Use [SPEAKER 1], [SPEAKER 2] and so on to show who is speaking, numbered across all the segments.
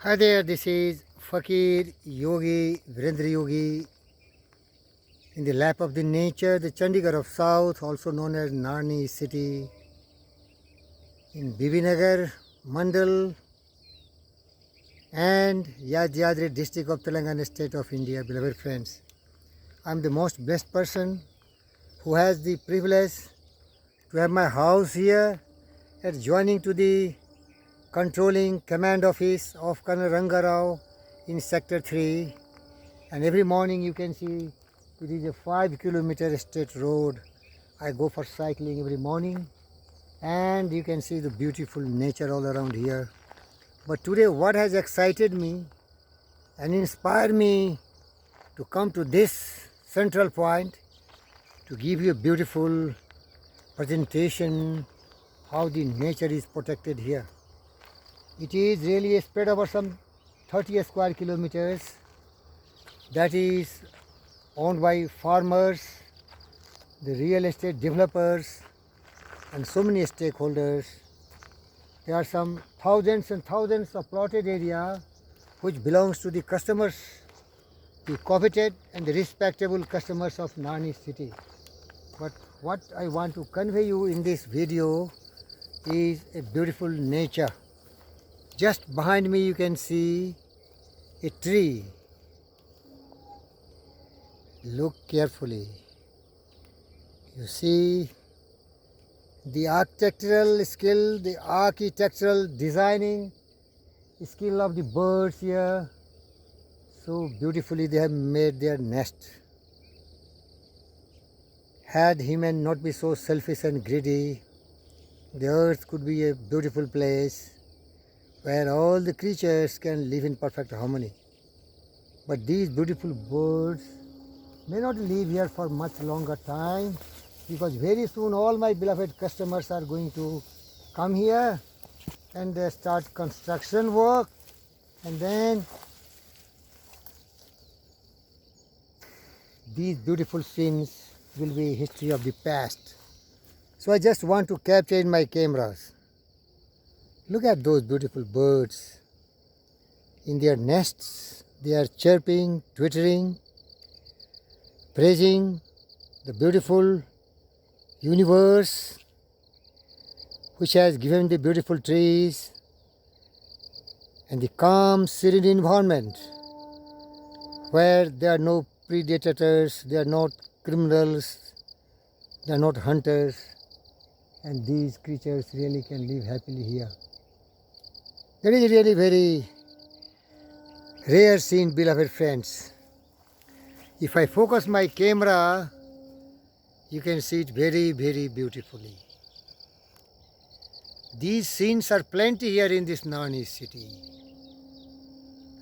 [SPEAKER 1] Hi there, this is Fakir Yogi Virendra Yogi in the lap of the nature, the Chandigarh of South, also known as Narni city, in Bibinagar, Mandal, and Yadadri district of Telangana state of India, beloved friends. I'm the most blessed person who has the privilege to have my house here at joining to the controlling command office of Colonel Rangarao in sector 3. And every morning you can see it is a 5 kilometer straight road. I go for cycling every morning and you can see the beautiful nature all around here. But today what has excited me and inspired me to come to this central point to give you a beautiful presentation how the nature is protected here. It is really spread over some 30 square kilometers that is owned by farmers, the real estate developers, and so many stakeholders. There are some thousands and thousands of plotted area which belongs to the customers, the coveted and the respectable customers of Narni city. But what I want to convey you in this video is a beautiful nature. Just behind me you can see a tree. Look carefully. You see the architectural skill, the architectural designing skill of the birds here. So beautifully they have made their nest. Had human not be so selfish and greedy, the earth could be a beautiful place where all the creatures can live in perfect harmony. But these beautiful birds may not live here for much longer time, because very soon all my beloved customers are going to come here and start construction work, and then these beautiful scenes will be history of the past. So I just want to capture in my cameras. Look at those beautiful birds. In their nests, they are chirping, twittering, praising the beautiful universe which has given the beautiful trees and the calm, serene environment where there are no predators, they are not criminals, they are not hunters, and these creatures really can live happily here. That is really very rare scene, beloved friends. If I focus my camera, you can see it very, very beautifully. These scenes are plenty here in this Narni city.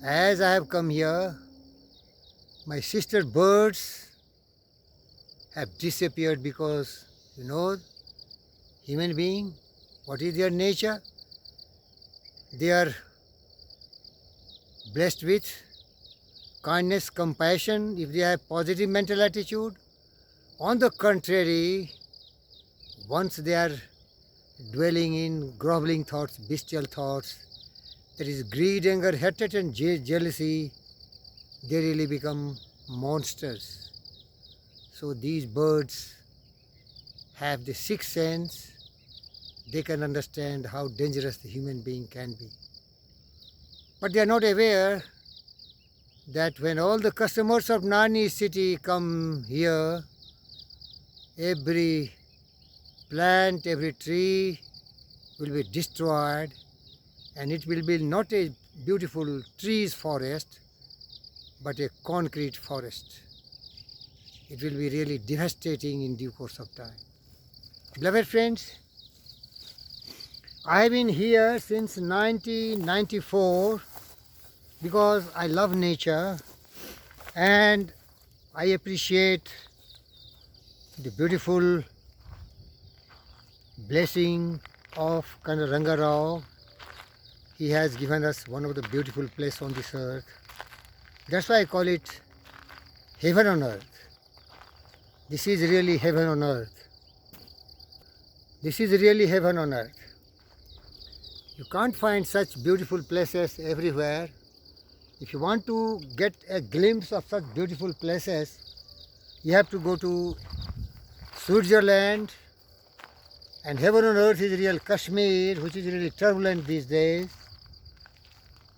[SPEAKER 1] As I have come here, my sister birds have disappeared because, human being, what is their nature? They are blessed with kindness, compassion, if they have positive mental attitude. On the contrary, once they are dwelling in groveling thoughts, bestial thoughts, that is greed, anger, hatred and jealousy, they really become monsters. So these birds have the sixth sense. They can understand how dangerous the human being can be. But they are not aware that when all the customers of Narni city come here, every plant, every tree will be destroyed, and it will be not a beautiful trees forest, but a concrete forest. It will be really devastating in due course of time. Beloved friends, I have been here since 1994 because I love nature and I appreciate the beautiful blessing of Colonel Rangarao. He has given us one of the beautiful places on this earth. That's why I call it heaven on earth. This is really heaven on earth. This is really heaven on earth. You can't find such beautiful places everywhere. If you want to get a glimpse of such beautiful places, you have to go to Switzerland, and heaven on earth is real Kashmir, which is really turbulent these days.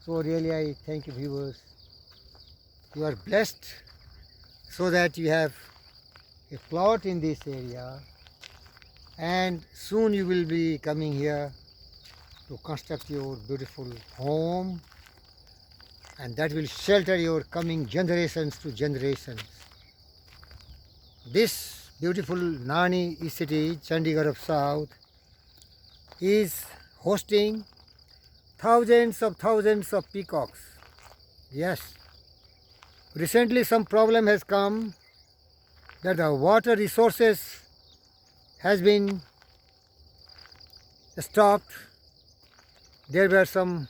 [SPEAKER 1] So really I thank you viewers. You are blessed so that you have a plot in this area, and soon you will be coming here to construct your beautiful home, and that will shelter your coming generations to generations. This beautiful Nani city, Chandigarh of South, is hosting thousands of peacocks. Yes. Recently some problem has come that the water resources has been stopped. There were some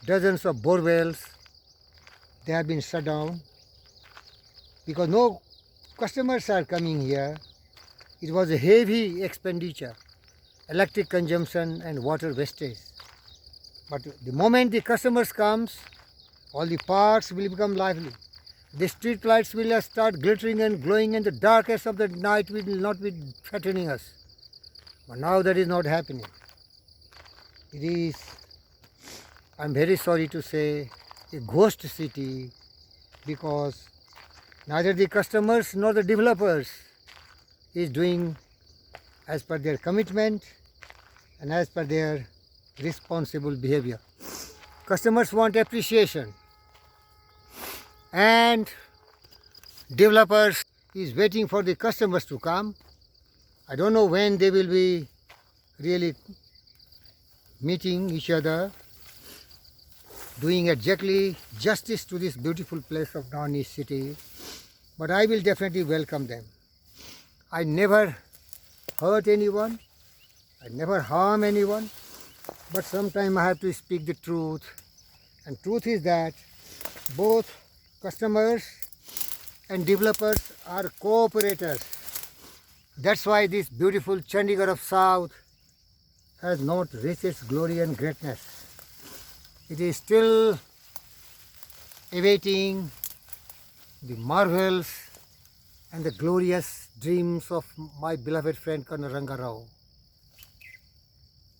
[SPEAKER 1] dozens of bore wells. They have been shut down because no customers are coming here. It was a heavy expenditure, electric consumption and water wastage. But the moment the customers comes, all the parks will become lively. The street lights will start glittering and glowing, and the darkness of the night will not be threatening us. But now that is not happening. It is, I'm very sorry to say, a ghost city, because neither the customers nor the developers is doing as per their commitment and as per their responsible behavior. Customers want appreciation, and developers is waiting for the customers to come. I don't know when they will be really meeting each other, doing exactly justice to this beautiful place of Nani city, but I will definitely welcome them. I never hurt anyone, I never harm anyone, but sometimes I have to speak the truth, and truth is that both customers and developers are cooperators. That's why this beautiful Chandigarh of South has not reached its glory and greatness. It is still awaiting the marvels and the glorious dreams of my beloved friend Colonel Ranga Rao.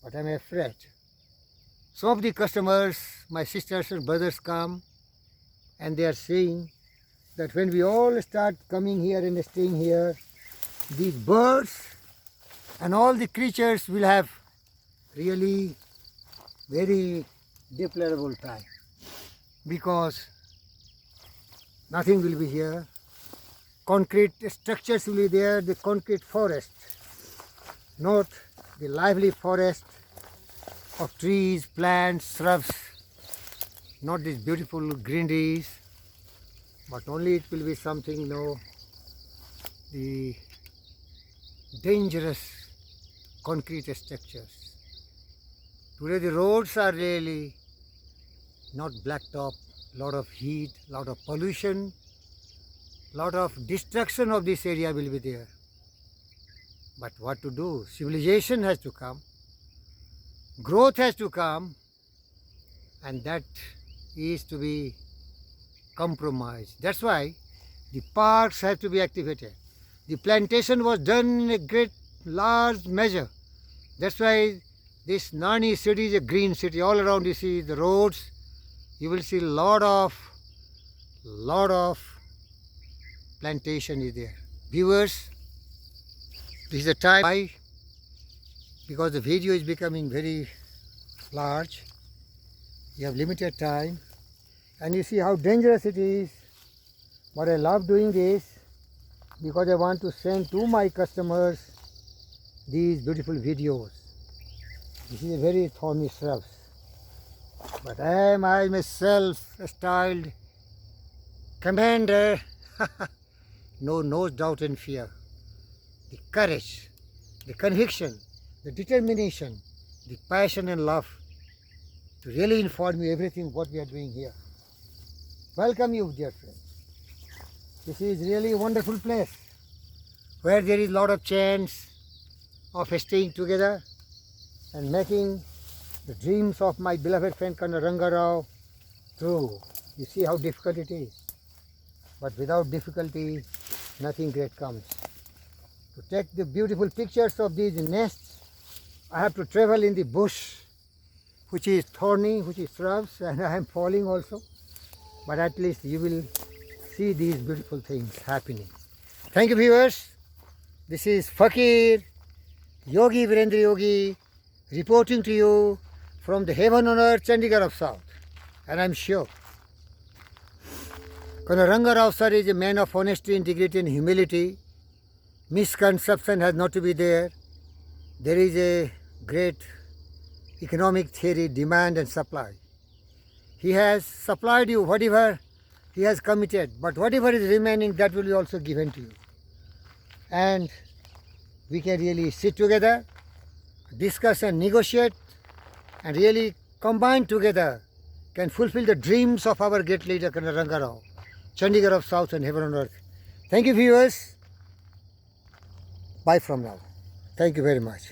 [SPEAKER 1] But I am afraid. Some of the customers, my sisters and brothers, come and they are saying that when we all start coming here and staying here, these birds and all the creatures will have really very deplorable time, because nothing will be here. Concrete structures will be there, the concrete forest, not the lively forest of trees, plants, shrubs, not these beautiful greeneries, but only it will be something, the dangerous concrete structures. Today the roads are really not blacktop, lot of heat, lot of pollution, lot of destruction of this area will be there. But what to do? Civilization has to come, growth has to come, and that is to be compromised. That's why the parks have to be activated. The plantation was done in a great large measure. That's why this Nani city is a green city. All around you see the roads, you will see lot of plantation is there. Viewers, this is the time. Why? Because the video is becoming very large. You have limited time, and you see how dangerous it is. But I love doing this because I want to send to my customers these beautiful videos. This is a very thorny shrubs, but I myself styled commander. No doubt and fear. The courage, the conviction, the determination, the passion and love to really inform you everything what we are doing here. Welcome you, dear friends. This is really a wonderful place where there is lot of chance of staying together and making the dreams of my beloved friend Colonel Ranga Rao true. You see how difficult it is. But without difficulty, nothing great comes. To take the beautiful pictures of these nests, I have to travel in the bush, which is thorny, which is shrubs, and I am falling also. But at least you will see these beautiful things happening. Thank you, viewers. This is Fakir, Yogi Virendra Yogi, reporting to you from the heaven on earth, Chandigarh of South. And I am sure Colonel Ranga Rao sir is a man of honesty, integrity and humility. Misconception has not to be there. There is a great economic theory, demand and supply. He has supplied you whatever he has committed, but whatever is remaining, that will be also given to you. And we can really sit together, discuss and negotiate, and really combine together, can fulfill the dreams of our great leader Colonel Ranga Rao, Chandigarh of South and heaven on earth. Thank you, viewers. Bye from now. Thank you very much.